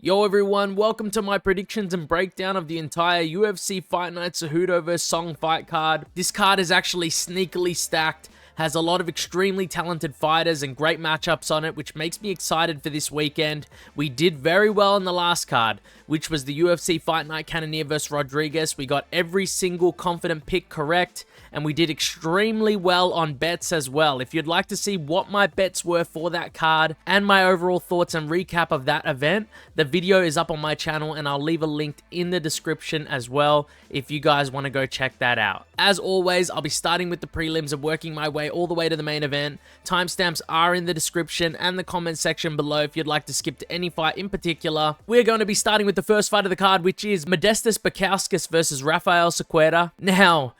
Yo everyone, welcome to my predictions and breakdown of the entire UFC Fight Night Cejudo vs Song fight card. This card is actually sneakily stacked, has a lot of extremely talented fighters and great matchups on it, which makes me excited for this weekend. We did very well in the last card, which was the UFC Fight Night Cannonier vs Rodriguez. We got every single confident pick correct, and we did extremely well on bets as well. If you'd like to see what my bets were for that card and my overall thoughts and recap of that event, the video is up on my channel and I'll leave a link in the description as well if you guys want to go check that out. As always, I'll be starting with the prelims and working my way all the way to the main event. Timestamps are in the description and the comment section below if you'd like to skip to any fight in particular. We're going to be starting with the first fight of the card, which is Modestas Bukauskas versus Rafael Cerqueira. Now,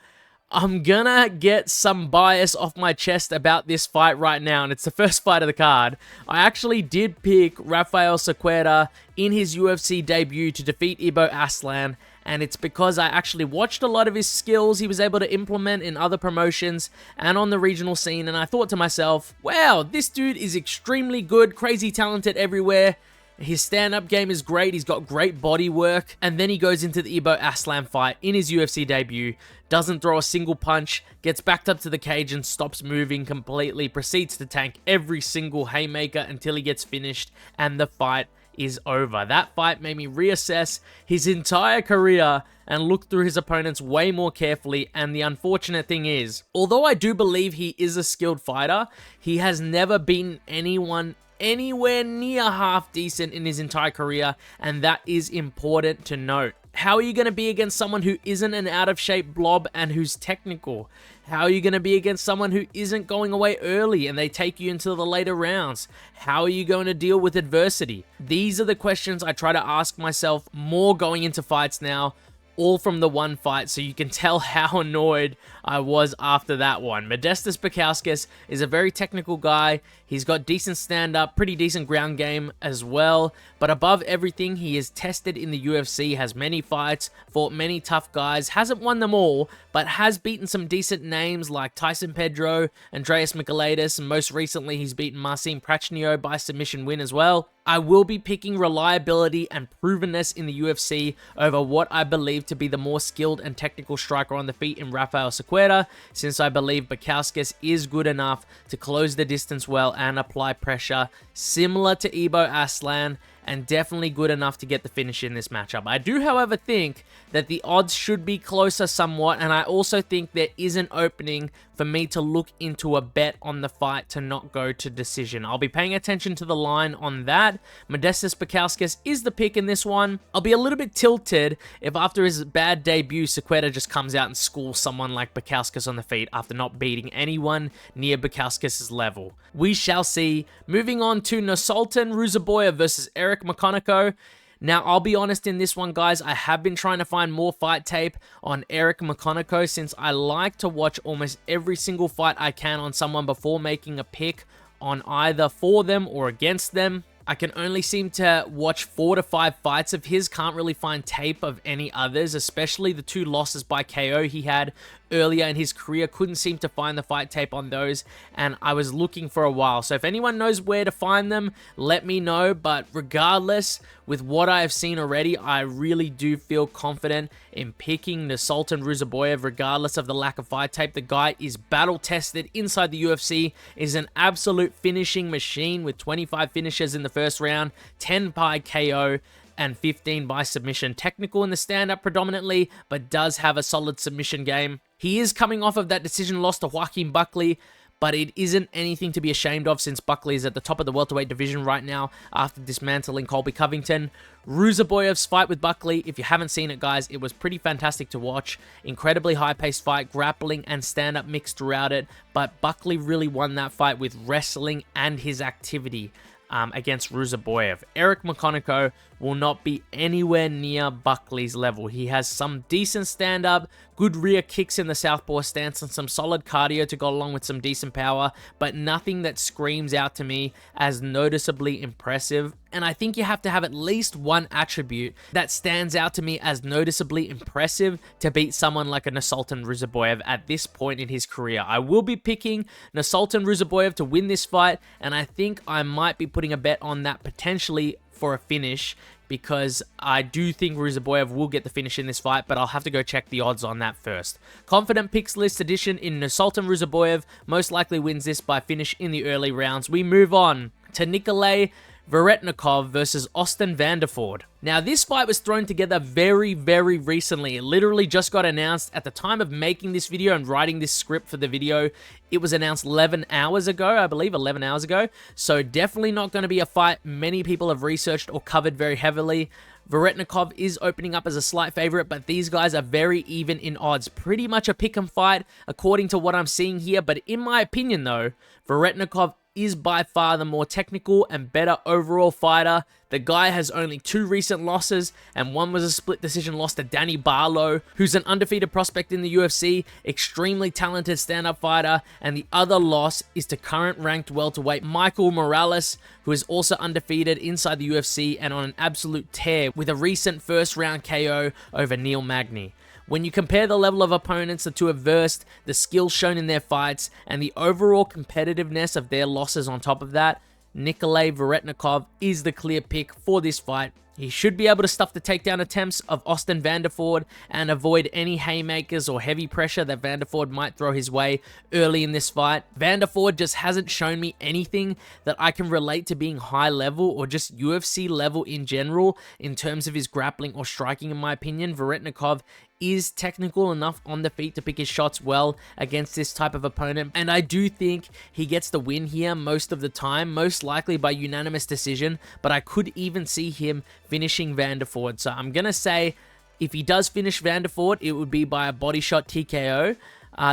I'm gonna get some bias off my chest about this fight right now, and it's the first fight of the card. I actually did pick Rafael Cerqueira in his UFC debut to defeat Ibo Aslan, and it's because I actually watched a lot of his skills he was able to implement in other promotions and on the regional scene, and I thought to myself, wow, this dude is extremely good, crazy talented everywhere. His stand-up game is great, he's got great body work, and then he goes into the Ibo Aslan fight in his UFC debut, doesn't throw a single punch, gets backed up to the cage and stops moving completely, proceeds to tank every single haymaker until he gets finished, and the fight is over. That fight made me reassess his entire career and look through his opponents way more carefully, and the unfortunate thing is, although I do believe he is a skilled fighter, he has never beaten anyone anywhere near half decent in his entire career, and that is important to note. How are you going to be against someone who isn't an out-of-shape blob and who's technical? How are you going to be against someone who isn't going away early and they take you into the later rounds? How are you going to deal with adversity? These are the questions I try to ask myself more going into fights now, all from the one fight, so you can tell how annoyed I was after that one. Modestas Bukauskas is a very technical guy. He's got decent stand-up, pretty decent ground game as well, but above everything, he is tested in the UFC, has many fights, fought many tough guys, hasn't won them all, but has beaten some decent names like Tyson Pedro, Andreas Michailidis, and most recently he's beaten Marcin Prachnio by submission win as well. I will be picking reliability and provenness in the UFC over what I believe to be the more skilled and technical striker on the feet in Rafael Cerqueira, since I believe Bukauskas is good enough to close the distance well and apply pressure, similar to Ibo Aslan, and definitely good enough to get the finish in this matchup. I do, however, think that the odds should be closer somewhat, and I also think there is an opening for me to look into a bet on the fight to not go to decision. I'll be paying attention to the line on that. Modestas Bukauskas is the pick in this one. I'll be a little bit tilted if after his bad debut, Cerqueira just comes out and schools someone like Bukauskas on the feet after not beating anyone near Bukauskas' level. We shall see. Moving on to Nursulton Ruziboev versus Mcconico. Now, I'll be honest in this one, guys. I have been trying to find more fight tape on Mcconico since I like to watch almost every single fight I can on someone before making a pick on either for them or against them. I can only seem to watch 4 to 5 fights of his, can't really find tape of any others, especially the 2 losses by KO he had earlier in his career. Couldn't seem to find the fight tape on those, and I was looking for a while. So if anyone knows where to find them, let me know. But regardless, with what I have seen already, I really do feel confident in picking Nursulton Ruziboev regardless of the lack of fight tape. The guy is battle tested inside the UFC, is an absolute finishing machine with 25 finishes in the first round, 10 by KO, and 15 by submission. Technical in the stand-up predominantly, but does have a solid submission game. He is coming off of that decision loss to Joaquin Buckley, but it isn't anything to be ashamed of since Buckley is at the top of the welterweight division right now after dismantling Colby Covington. Ruziboev's fight with Buckley, if you haven't seen it, guys, it was pretty fantastic to watch. Incredibly high-paced fight, grappling and stand-up mixed throughout it, but Buckley really won that fight with wrestling and his activity against Ruziboev. Mcconico will not be anywhere near Buckley's level. He has some decent stand-up, good rear kicks in the southpaw stance, and some solid cardio to go along with some decent power, but nothing that screams out to me as noticeably impressive. And I think you have to have at least one attribute that stands out to me as noticeably impressive to beat someone like a Nursulton Ruziboev at this point in his career. I will be picking Nursulton Ruziboev to win this fight, and I think I might be putting a bet on that potentially for a finish because I do think Ruziboev will get the finish in this fight, but I'll have to go check the odds on that first. Confident Picks List edition in Nursulton. Ruziboev most likely wins this by finish in the early rounds. We move on to Nikolay Veretennikov versus Austin Vanderford. Now, this fight was thrown together very, very recently. It literally just got announced at the time of making this video and writing this script for the video. It was announced 11 hours ago, I believe, 11 hours ago. So definitely not going to be a fight many people have researched or covered very heavily. Veretennikov is opening up as a slight favorite, but these guys are very even in odds. Pretty much a pick 'em fight according to what I'm seeing here. But in my opinion, though, Veretennikov is by far the more technical and better overall fighter. The guy has only 2 recent losses, and one was a split decision loss to Danny Barlow, who's an undefeated prospect in the UFC, extremely talented stand-up fighter, and the other loss is to current ranked welterweight Michael Morales, who is also undefeated inside the UFC and on an absolute tear with a recent first-round KO over Neil Magny. When you compare the level of opponents the two have versed, the skills shown in their fights, and the overall competitiveness of their losses on top of that, Nikolay Veretennikov is the clear pick for this fight. He should be able to stuff the takedown attempts of Austin Vanderford and avoid any haymakers or heavy pressure that Vanderford might throw his way early in this fight. Vanderford just hasn't shown me anything that I can relate to being high level or just UFC level in general in terms of his grappling or striking, in my opinion. Veretennikov is technical enough on the feet to pick his shots well against this type of opponent, and I do think he gets the win here most of the time, most likely by unanimous decision, but I could even see him finishing Vanderford. So I'm gonna say if he does finish Vanderford, it would be by a body shot TKO.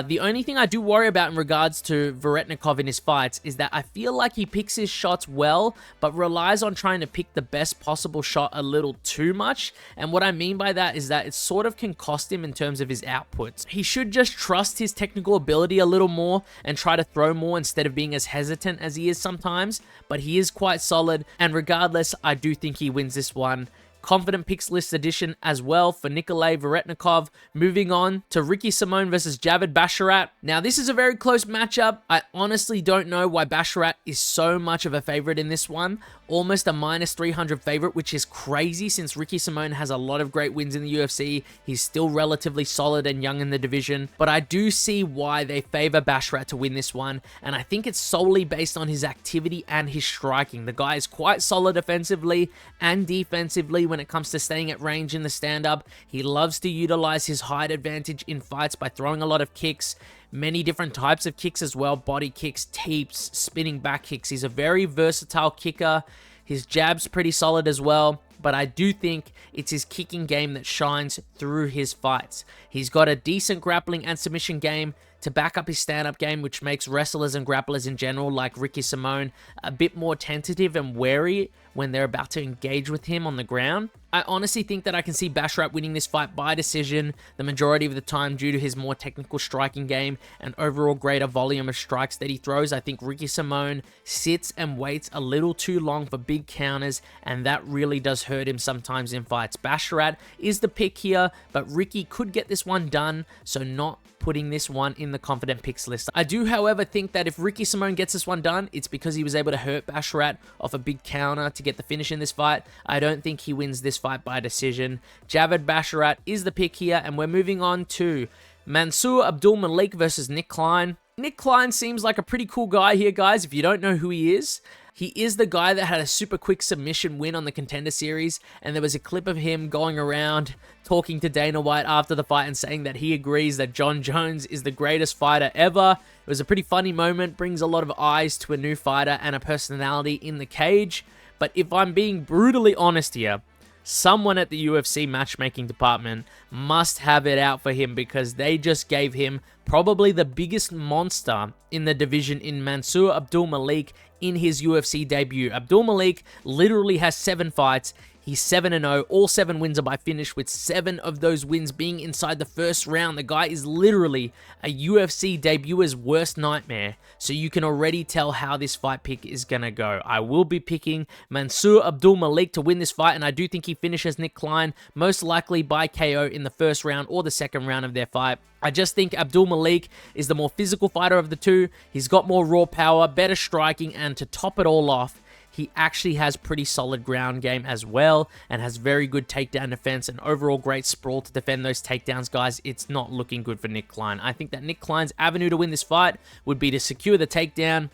The only thing I do worry about in regards to Veretennikov in his fights is that I feel like he picks his shots well, but relies on trying to pick the best possible shot a little too much. And what I mean by that is that it sort of can cost him in terms of his outputs. He should just trust his technical ability a little more and try to throw more instead of being as hesitant as he is sometimes. But he is quite solid, and regardless, I do think he wins this one. Confident Picks List edition as well for Nikolay Veretennikov. Moving on to Ricky Simón versus Javid Basharat. Now, this is a very close matchup. I honestly don't know why Basharat is so much of a favorite in this one. Almost a -300 favorite, which is crazy since Ricky Simón has a lot of great wins in the UFC. He's still relatively solid and young in the division, but I do see why they favor Basharat to win this one, and I think it's solely based on his activity and his striking. The guy is quite solid offensively and defensively when it comes to staying at range in the stand-up. He loves to utilize his height advantage in fights by throwing a lot of kicks, many different types of kicks as well, body kicks, teeps, spinning back kicks. He's a very versatile kicker. His jab's pretty solid as well, but I do think it's his kicking game that shines through his fights. He's got a decent grappling and submission game to back up his stand-up game, which makes wrestlers and grapplers in general, like Ricky Simón, a bit more tentative and wary when they're about to engage with him on the ground. I honestly think that I can see Basharat winning this fight by decision the majority of the time due to his more technical striking game and overall greater volume of strikes that he throws. I think Ricky Simón sits and waits a little too long for big counters, and that really does hurt him sometimes in fights. Basharat is the pick here, but Ricky could get this one done, so not putting this one in the confident picks list. I do, however, think that if Ricky Simón gets this one done, it's because he was able to hurt Basharat off a big counter to get the finish in this fight. I don't think he wins this fight by decision. Javid Basharat is the pick here, and we're moving on to Mansur Abdul-Malik versus Nick Klein. Nick Klein seems like a pretty cool guy here, guys, if you don't know who he is. He is the guy that had a super quick submission win on the Contender Series, and there was a clip of him going around talking to Dana White after the fight and saying that he agrees that Jon Jones is the greatest fighter ever. It was a pretty funny moment, brings a lot of eyes to a new fighter and a personality in the cage. But if I'm being brutally honest here, someone at the UFC matchmaking department must have it out for him, because they just gave him probably the biggest monster in the division in Mansur Abdul-Malik in his UFC debut. Abdul-Malik literally has 7 fights. He's 7-0. All 7 wins are by finish, with 7 of those wins being inside the first round. The guy is literally a UFC debuter's worst nightmare. So you can already tell how this fight pick is going to go. I will be picking Mansur Abdul-Malik to win this fight, and I do think he finishes Nick Klein, most likely by KO in the first round or the second round of their fight. I just think Abdul-Malik is the more physical fighter of the two. He's got more raw power, better striking, and to top it all off, he actually has pretty solid ground game as well and has very good takedown defense and overall great sprawl to defend those takedowns, guys. It's not looking good for Nick Klein. I think that Nick Klein's avenue to win this fight would be to secure the takedown,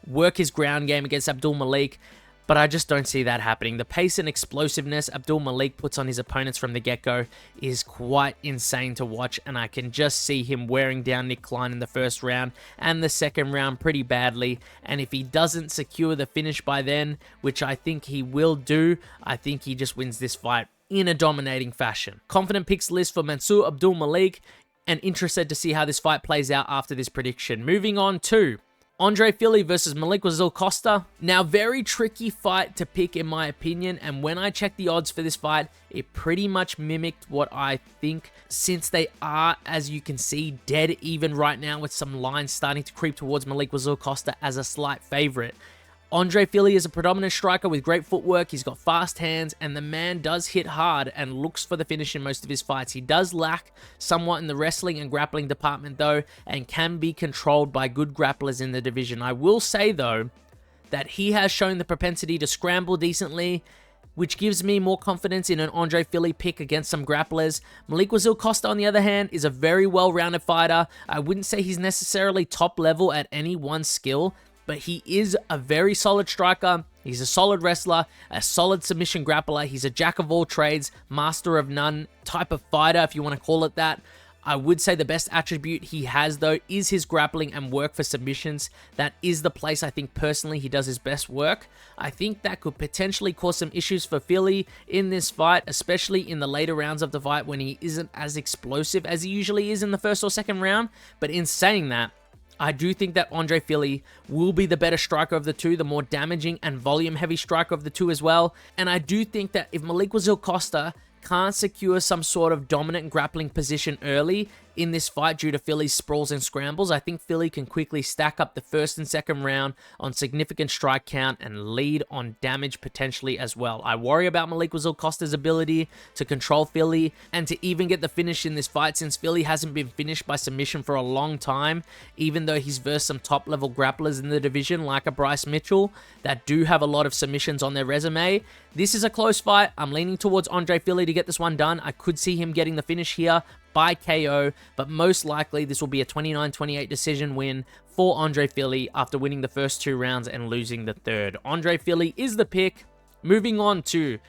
work his ground game against Abdul-Malik, but I just don't see that happening. The pace and explosiveness Abdul-Malik puts on his opponents from the get-go is quite insane to watch, and I can just see him wearing down Nick Klein in the first round and the second round pretty badly, and if he doesn't secure the finish by then, which I think he will do, I think he just wins this fight in a dominating fashion. Confident picks list for Mansur Abdul-Malik, and interested to see how this fight plays out after this prediction. Moving on to Fili versus Melquizael Costa. Now, very tricky fight to pick in my opinion, and when I checked the odds for this fight, it pretty much mimicked what I think, since they are, as you can see, dead even right now with some lines starting to creep towards Melquizael Costa as a slight favorite. Fili is a predominant striker with great footwork, he's got fast hands, and the man does hit hard and looks for the finish in most of his fights. He does lack somewhat in the wrestling and grappling department though, and can be controlled by good grapplers in the division. I will say though, that he has shown the propensity to scramble decently, which gives me more confidence in an Fili pick against some grapplers. Melquizael Costa, on the other hand, is a very well-rounded fighter. I wouldn't say he's necessarily top level at any one skill, but he is a very solid striker, he's a solid wrestler, a solid submission grappler, he's a jack of all trades, master of none type of fighter, if you want to call it that. I would say the best attribute he has, though, is his grappling and work for submissions. That is the place I think personally he does his best work. I think that could potentially cause some issues for Fili in this fight, especially in the later rounds of the fight when he isn't as explosive as he usually is in the first or second round. But in saying that, I do think that Fili will be the better striker of the two, the more damaging and volume-heavy striker of the two as well. And I do think that if Melquizael Costa can't secure some sort of dominant grappling position early in this fight due to Fili's sprawls and scrambles, I think Fili can quickly stack up the first and second round on significant strike count and lead on damage potentially as well. I worry about Melquizael Costa's ability to control Fili and to even get the finish in this fight, since Fili hasn't been finished by submission for a long time, even though he's versed some top level grapplers in the division like a Bryce Mitchell that do have a lot of submissions on their resume. This is a close fight. I'm leaning towards Fili to get this one done. I could see him getting the finish here by KO, but most likely this will be a 29-28 decision win for Fili after winning the first two rounds and losing the third. Fili is the pick. Moving on to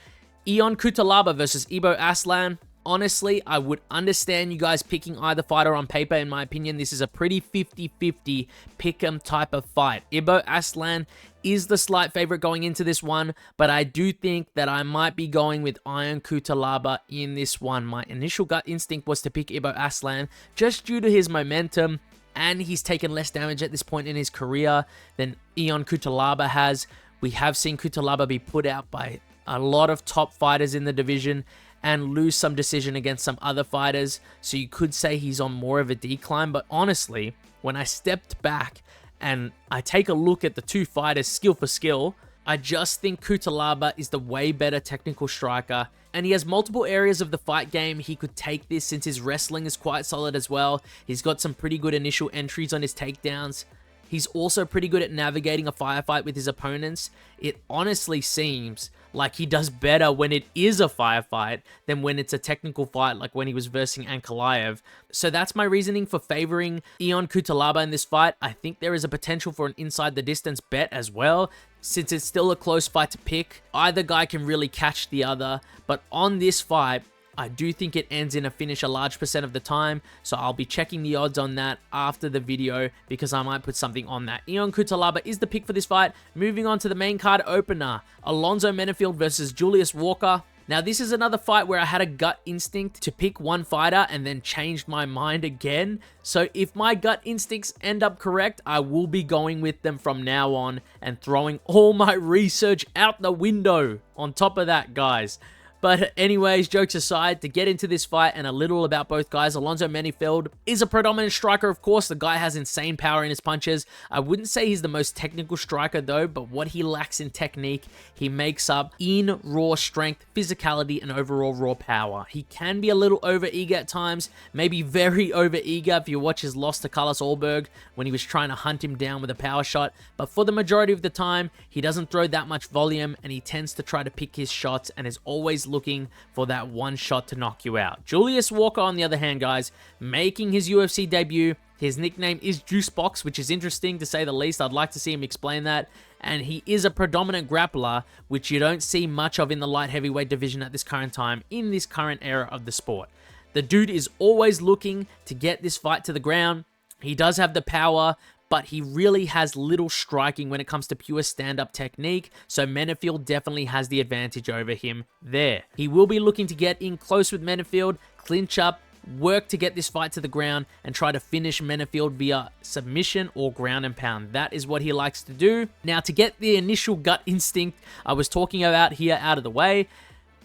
Cutelaba versus Ibo Aslan. Honestly, I would understand you guys picking either fighter on paper. In my opinion, this is a pretty 50-50 pick-em type of fight. Ibo Aslan is the slight favorite going into this one, but I do think that I might be going with Cutelaba in this one. My initial gut instinct was to pick Ibo Aslan just due to his momentum, and he's taken less damage at this point in his career than Cutelaba has. We have seen Cutelaba be put out by a lot of top fighters in the division and lose some decision against some other fighters, so you could say he's on more of a decline. But honestly, when I stepped back and I take a look at the two fighters skill for skill, I just think Cutelaba is the way better technical striker, and he has multiple areas of the fight game he could take this, since his wrestling is quite solid as well. He's got some pretty good initial entries on his takedowns. He's also pretty good at navigating a firefight with his opponents. It honestly seems like he does better when it is a firefight than when it's a technical fight, like when he was versing Ankalaev. So that's my reasoning for favoring Cutelaba in this fight. I think there is a potential for an inside the distance bet as well, since it's still a close fight to pick. Either guy can really catch the other, but on this fight, I do think it ends in a finish a large percent of the time, so I'll be checking the odds on that after the video because I might put something on that. Cutelaba is the pick for this fight. Moving on to the main card opener, Alonzo Menifield versus Julius Walker. Now, this is another fight where I had a gut instinct to pick one fighter and then changed my mind again. So if my gut instincts end up correct, I will be going with them from now on and throwing all my research out the window. On top of that, guys, But anyways, jokes aside, to get into this fight and a little about both guys, Alonzo Menifield is a predominant striker, of course. The guy has insane power in his punches. I wouldn't say he's the most technical striker though, but what he lacks in technique, he makes up in raw strength, physicality, and overall raw power. He can be a little over-eager at times, maybe very over-eager if you watch his loss to Carlos Ulberg when he was trying to hunt him down with a power shot, but for the majority of the time, he doesn't throw that much volume and he tends to try to pick his shots and is always looking for that one shot to knock you out. Julius Walker, on the other hand, guys, making his UFC debut. His nickname is Juicebox, which is interesting to say the least. I'd like to see him explain that. And he is a predominant grappler, which you don't see much of in the light heavyweight division at this current time, in this current era of the sport. The dude is always looking to get this fight to the ground. He does have the power, but he really has little striking when it comes to pure stand-up technique, so Menifield definitely has the advantage over him there. He will be looking to get in close with Menifield, clinch up, work to get this fight to the ground, and try to finish Menifield via submission or ground and pound. That is what he likes to do. Now, to get the initial gut instinct I was talking about here out of the way,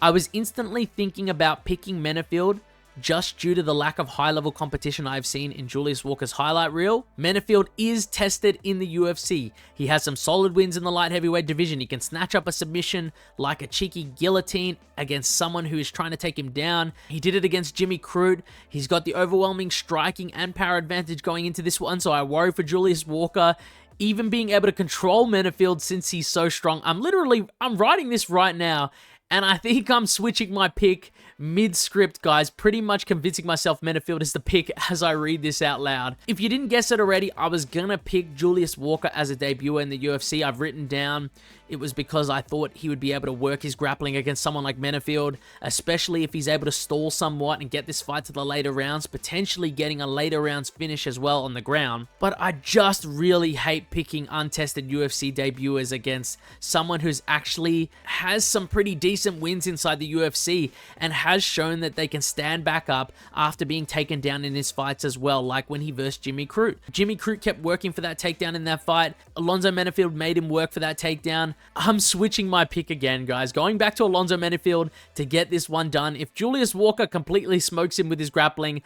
I was instantly thinking about picking Menifield just due to the lack of high-level competition I've seen in Julius Walker's highlight reel. Menifield is tested in the UFC. He has some solid wins in the light heavyweight division. He can snatch up a submission like a cheeky guillotine against someone who is trying to take him down. He did it against Jimmy Crute. He's got the overwhelming striking and power advantage going into this one, so I worry for Julius Walker even being able to control Menifield since he's so strong. I'm writing this right now, and I think I'm switching my pick mid-script, guys, pretty much convincing myself Menifield is the pick as I read this out loud. If you didn't guess it already, I was gonna pick Julius Walker as a debuter in the UFC. I've written down it was because I thought he would be able to work his grappling against someone like Menifield, especially if he's able to stall somewhat and get this fight to the later rounds, potentially getting a later rounds finish as well on the ground. But I just really hate picking untested UFC debuters against someone who's actually has some pretty decent wins inside the UFC and has shown that they can stand back up after being taken down in his fights as well, like when he versed Jimmy Crute. Jimmy Crute kept working for that takedown in that fight. Alonzo Menifield made him work for that takedown. I'm switching my pick again, guys. Going back to Alonzo Menifield to get this one done. If Julius Walker completely smokes him with his grappling,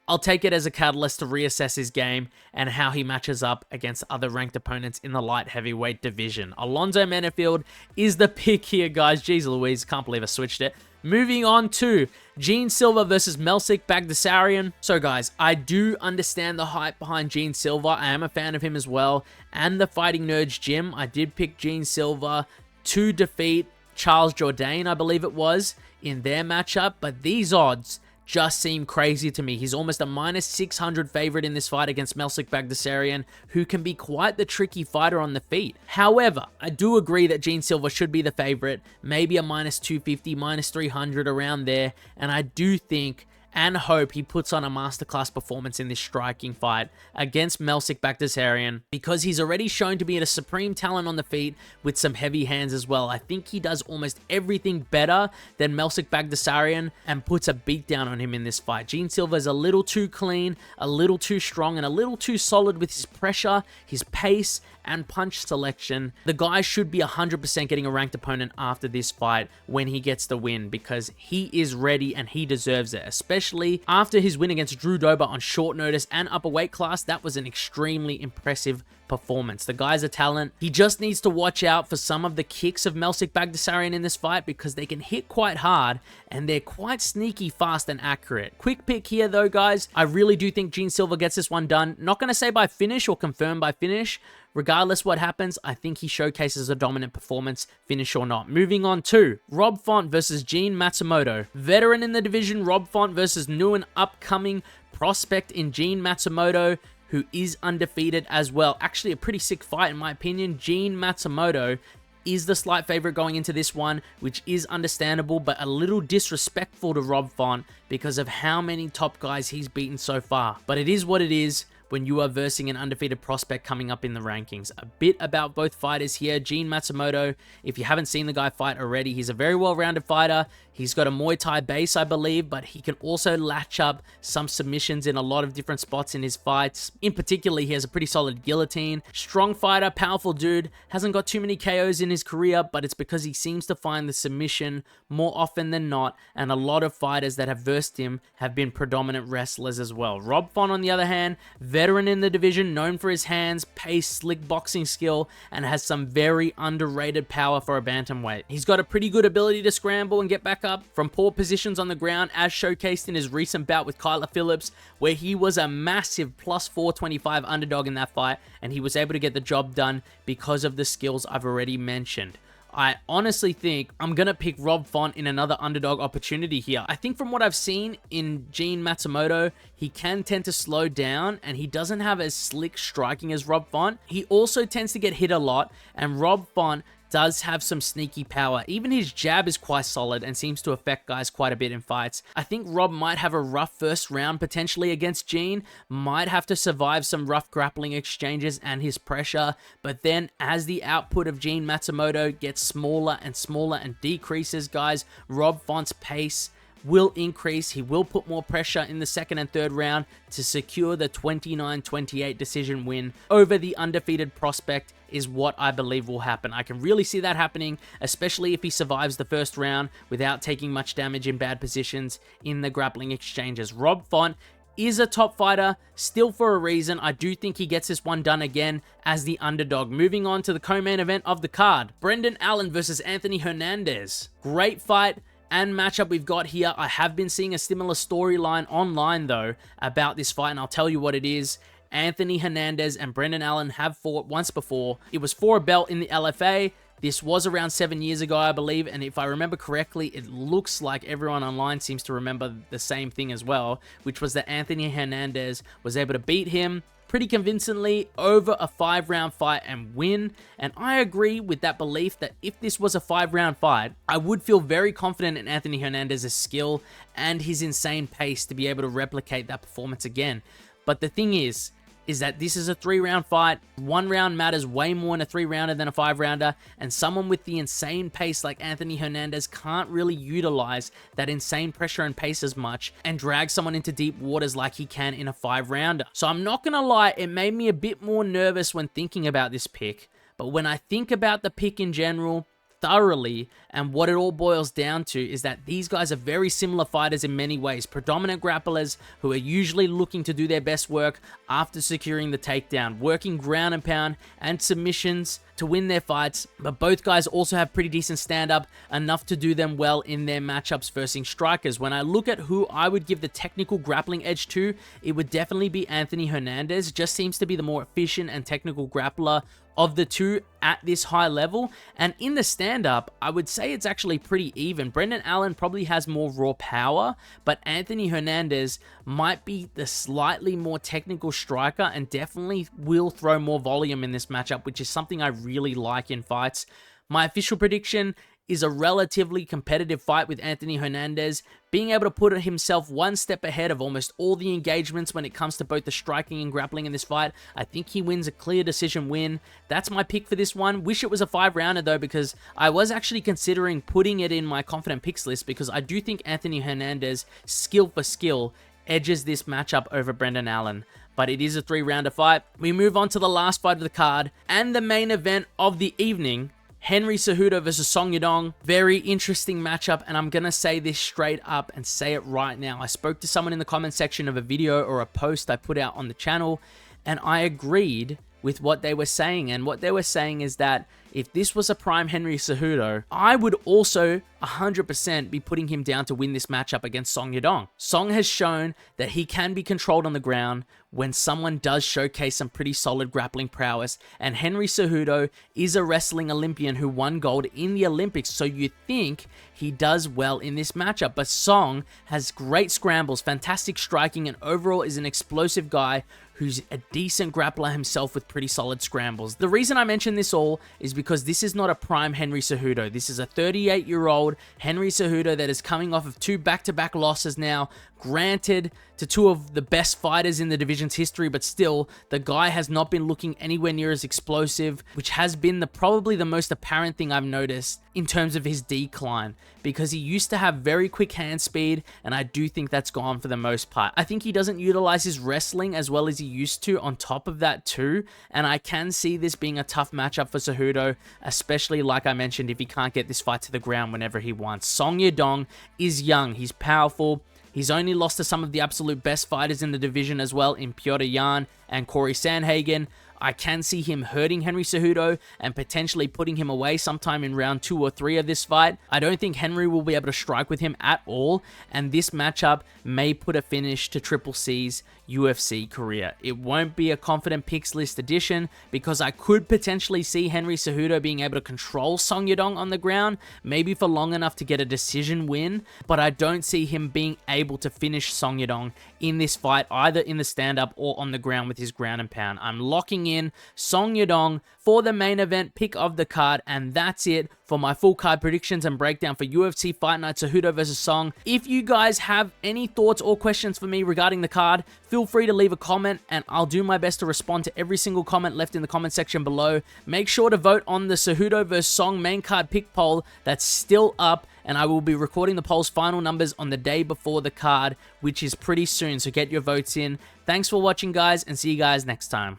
I'll take it as a catalyst to reassess his game and how he matches up against other ranked opponents in the light heavyweight division. Alonzo Menifield is the pick here, guys. Jeez Louise, can't believe I switched it. Moving on to Gene Silva versus Melsik Baghdasaryan. So guys, I do understand the hype behind Gene Silva. I am a fan of him as well. And the Fighting Nerds Gym, I did pick Gene Silva to defeat Charles Jourdain, I believe it was, in their matchup. But these odds just seem crazy to me. He's almost a -600 favorite in this fight against Melsik Baghdasaryan, who can be quite the tricky fighter on the feet. However, I do agree that Gene Silva should be the favorite, maybe a -250, -300 around there, and I do think and hope he puts on a masterclass performance in this striking fight against Melsik Baghdasaryan, because he's already shown to be a supreme talent on the feet with some heavy hands as well. I think he does almost everything better than Melsik Baghdasaryan and puts a beatdown on him in this fight. Gene Silva is a little too clean, a little too strong, and a little too solid with his pressure, his pace, and punch selection. The guy should be 100% getting a ranked opponent after this fight when he gets the win, because he is ready and he deserves it, especially after his win against Drew Dober on short notice and upper weight class. That was an extremely impressive performance. The guy's a talent. He just needs to watch out for some of the kicks of Melsik Baghdasaryan in this fight, because they can hit quite hard and they're quite sneaky, fast, and accurate. Quick pick here though, guys. I really do think Gene Silva gets this one done. Not going to say by finish or confirm by finish. Regardless what happens, I think he showcases a dominant performance, finish or not. Moving on to Rob Font versus Gene Matsumoto. Veteran in the division, Rob Font versus new and upcoming prospect in Gene Matsumoto, who is undefeated as well. Actually, a pretty sick fight in my opinion. Gene Matsumoto is the slight favorite going into this one, which is understandable, but a little disrespectful to Rob Font because of how many top guys he's beaten so far. But it is what it is when you are versing an undefeated prospect coming up in the rankings. A bit about both fighters here. Gene Matsumoto, if you haven't seen the guy fight already, he's a very well-rounded fighter. He's got a Muay Thai base, I believe, but he can also latch up some submissions in a lot of different spots in his fights. In particular, he has a pretty solid guillotine. Strong fighter, powerful dude. Hasn't got too many KOs in his career, but it's because he seems to find the submission more often than not, and a lot of fighters that have versed him have been predominant wrestlers as well. Rob Font, on the other hand, veteran in the division, known for his hands, pace, slick boxing skill, and has some very underrated power for a bantamweight. He's got a pretty good ability to scramble and get back up from poor positions on the ground, as showcased in his recent bout with Kyler Phillips, where he was a massive plus 425 underdog in that fight, and he was able to get the job done because of the skills I've already mentioned. I honestly think I'm going to pick Rob Font in another underdog opportunity here. I think from what I've seen in Gene Matsumoto, he can tend to slow down, and he doesn't have as slick striking as Rob Font. He also tends to get hit a lot, and Rob Font does have some sneaky power. Even his jab is quite solid and seems to affect guys quite a bit in fights. I think Rob might have a rough first round potentially against Gene, might have to survive some rough grappling exchanges and his pressure, but then as the output of Gene Matsumoto gets smaller and smaller and decreases, guys, Rob Font's pace will increase. He will put more pressure in the second and third round to secure the 29-28 decision win over the undefeated prospect is what I believe will happen. I can really see that happening, especially if he survives the first round without taking much damage in bad positions in the grappling exchanges. Rob Font is a top fighter, still for a reason. I do think he gets this one done again as the underdog. Moving on to the co-main event of the card, Brendan Allen versus Anthony Hernandez. Great fight and matchup we've got here. I have been seeing a similar storyline online though about this fight, and I'll tell you what it is. Anthony Hernandez and Brendan Allen have fought once before. It was for a belt in the LFA. This was around 7 years ago, I believe, and if I remember correctly, it looks like everyone online seems to remember the same thing as well, which was that Anthony Hernandez was able to beat him pretty convincingly over a 5-round fight and win. And I agree with that belief that if this was a 5-round fight, I would feel very confident in Anthony Hernandez's skill and his insane pace to be able to replicate that performance again. But the thing is that this is a 3-round fight. 1 round matters way more in a 3-rounder than a 5-rounder, and someone with the insane pace like Anthony Hernandez can't really utilize that insane pressure and pace as much and drag someone into deep waters like he can in a 5-rounder. So I'm not gonna lie, it made me a bit more nervous when thinking about this pick, but when I think about the pick in general thoroughly, and what it all boils down to is that these guys are very similar fighters in many ways. Predominant grapplers who are usually looking to do their best work after securing the takedown, working ground and pound and submissions to win their fights, but both guys also have pretty decent stand-up, enough to do them well in their matchups versing strikers. When I look at who I would give the technical grappling edge to, it would definitely be Anthony Hernandez. Just seems to be the more efficient and technical grappler of the two at this high level. And in the stand-up, I would say it's actually pretty even. Brendan Allen probably has more raw power, but Anthony Hernandez might be the slightly more technical striker and definitely will throw more volume in this matchup, which is something I really like in fights. My official prediction is a relatively competitive fight with Anthony Hernandez being able to put himself one step ahead of almost all the engagements when it comes to both the striking and grappling in this fight. I think he wins a clear decision win. That's my pick for this one. Wish it was a 5-rounder though, because I was actually considering putting it in my confident picks list, because I do think Anthony Hernandez, skill for skill, edges this matchup over Brendan Allen. But it is a 3-rounder fight. We move on to the last fight of the card and the main event of the evening, Henry Cejudo versus Song Yadong. Very interesting matchup, and I'm gonna say this straight up and say it right now. I spoke to someone in the comment section of a video or a post I put out on the channel, and I agreed with what they were saying. And what they were saying is that if this was a prime Henry Cejudo, I would also 100% be putting him down to win this matchup against Song Yadong. Song has shown that he can be controlled on the ground when someone does showcase some pretty solid grappling prowess, and Henry Cejudo is a wrestling Olympian who won gold in the Olympics, so you think he does well in this matchup. But Song has great scrambles, fantastic striking, and overall is an explosive guy who's a decent grappler himself with pretty solid scrambles. The reason I mention this all is because because this is not a prime Henry Cejudo. This is a 38-year-old Henry Cejudo that is coming off of 2 back-to-back losses now. Granted, to 2 of the best fighters in the division's history, but still, the guy has not been looking anywhere near as explosive, which has been probably the most apparent thing I've noticed in terms of his decline, because he used to have very quick hand speed, and I do think that's gone for the most part. I think he doesn't utilize his wrestling as well as he used to on top of that too, and I can see this being a tough matchup for Cejudo, especially like I mentioned, if he can't get this fight to the ground whenever he wants. Song Yadong is young, he's powerful. He's only lost to some of the absolute best fighters in the division as well, in Petr Yan and Corey Sandhagen. I can see him hurting Henry Cejudo and potentially putting him away sometime in round 2 or 3 of this fight. I don't think Henry will be able to strike with him at all, and this matchup may put a finish to Triple C's UFC career. It won't be a confident picks list edition, because I could potentially see Henry Cejudo being able to control Song Yadong on the ground, maybe for long enough to get a decision win, but I don't see him being able to finish Song Yadong in this fight, either in the stand-up or on the ground with his ground and pound. I'm locking in Song Yadong for the main event pick of the card, and that's it for my full card predictions and breakdown for UFC Fight Night Cejudo versus Song. If you guys have any thoughts or questions for me regarding the card, feel free to leave a comment, and I'll do my best to respond to every single comment left in the comment section below. Make sure to vote on the Cejudo versus Song main card pick poll that's still up, and I will be recording the poll's final numbers on the day before the card, which is pretty soon, so get your votes in. Thanks for watching, guys, and see you guys next time.